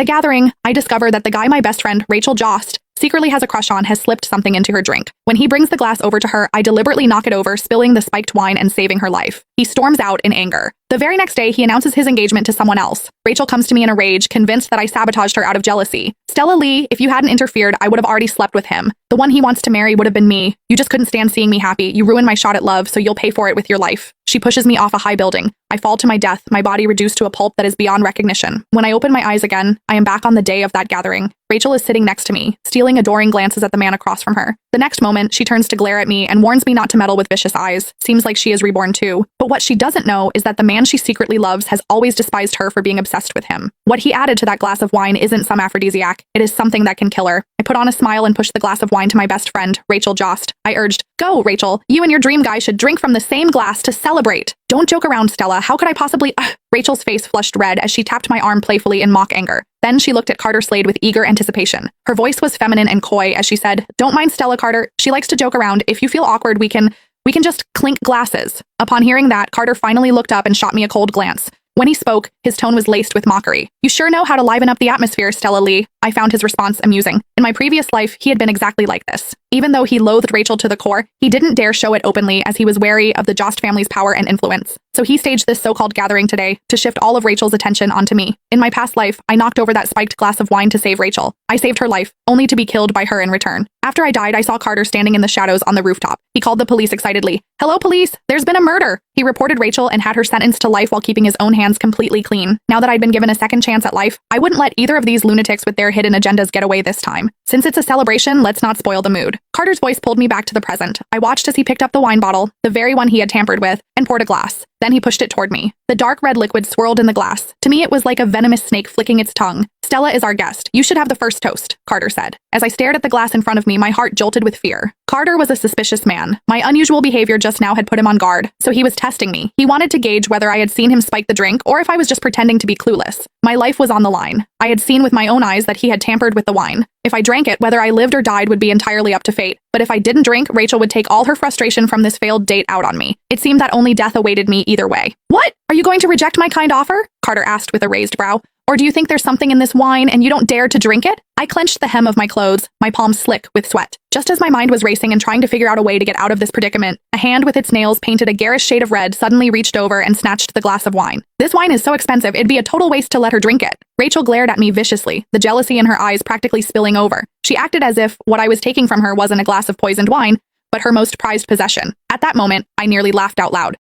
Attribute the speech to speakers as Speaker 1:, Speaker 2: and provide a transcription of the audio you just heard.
Speaker 1: At gathering, I discover that the guy my best friend, Rachel Jost, secretly has a crush on has slipped something into her drink. When he brings the glass over to her, I deliberately knock it over, spilling the spiked wine and saving her life. He storms out in anger. The very next day, he announces his engagement to someone else. Rachel comes to me in a rage, convinced that I sabotaged her out of jealousy. Stella Lee, if you hadn't interfered, I would have already slept with him. The one he wants to marry would have been me. You just couldn't stand seeing me happy. You ruined my shot at love, so you'll pay for it with your life. She pushes me off a high building. I fall to my death, my body reduced to a pulp that is beyond recognition. When I open my eyes again, I am back on the day of that gathering. Rachel is sitting next to me, stealing adoring glances at the man across from her. The next moment, she turns to glare at me and warns me not to meddle with vicious eyes. Seems like she is reborn too. But what she doesn't know is that the man she secretly loves has always despised her for being obsessed with him. What he added to that glass of wine isn't some aphrodisiac. It is something that can kill her. I put on a smile and pushed the glass of wine to my best friend, Rachel Jost. I urged, "Go, Rachel. You and your dream guy should drink from the same glass to celebrate." "Don't joke around, Stella. How could I possibly—" Rachel's face flushed red as she tapped my arm playfully in mock anger. Then she looked at Carter Slade with eager anticipation. Her voice was feminine and coy as she said, "Don't mind Stella, Carter. She likes to joke around. If you feel awkward, we can just clink glasses." Upon hearing that, Carter finally looked up and shot me a cold glance. When he spoke, his tone was laced with mockery. "You sure know how to liven up the atmosphere, Stella Lee." I found his response amusing. In my previous life, he had been exactly like this. Even though he loathed Rachel to the core, he didn't dare show it openly as he was wary of the Jost family's power and influence. So he staged this so-called gathering today to shift all of Rachel's attention onto me. In my past life, I knocked over that spiked glass of wine to save Rachel. I saved her life, only to be killed by her in return. After I died, I saw Carter standing in the shadows on the rooftop. He called the police excitedly. "Hello, police! There's been a murder!" He reported Rachel and had her sentenced to life while keeping his own hands completely clean. Now that I'd been given a second chance at life, I wouldn't let either of these lunatics with their hidden agendas get away this time. Since it's a celebration, let's not spoil the mood. Carter's voice pulled me back to the present. I watched as he picked up the wine bottle, the very one he had tampered with, and poured a glass. Then he pushed it toward me. The dark red liquid swirled in the glass. To me, it was like a venomous snake flicking its tongue. "Stella is our guest. You should have the first toast," Carter said. As I stared at the glass in front of me, my heart jolted with fear. Carter was a suspicious man. My unusual behavior just now had put him on guard, so he was testing me. He wanted to gauge whether I had seen him spike the drink or if I was just pretending to be clueless. My life was on the line. I had seen with my own eyes that he had tampered with the wine. If I drank it, whether I lived or died would be entirely up to fate. But if I didn't drink, Rachel would take all her frustration from this failed date out on me. It seemed that only death awaited me either way. "What? Are you going to reject my kind offer?" Carter asked with a raised brow. "Or do you think there's something in this wine and you don't dare to drink it?" I clenched the hem of my clothes, my palms slick with sweat. Just as my mind was racing and trying to figure out a way to get out of this predicament, a hand with its nails painted a garish shade of red suddenly reached over and snatched the glass of wine. "This wine is so expensive, it'd be a total waste to let her drink it." Rachel glared at me viciously, the jealousy in her eyes practically spilling over. She acted as if what I was taking from her wasn't a glass of poisoned wine, but her most prized possession. At that moment, I nearly laughed out loud.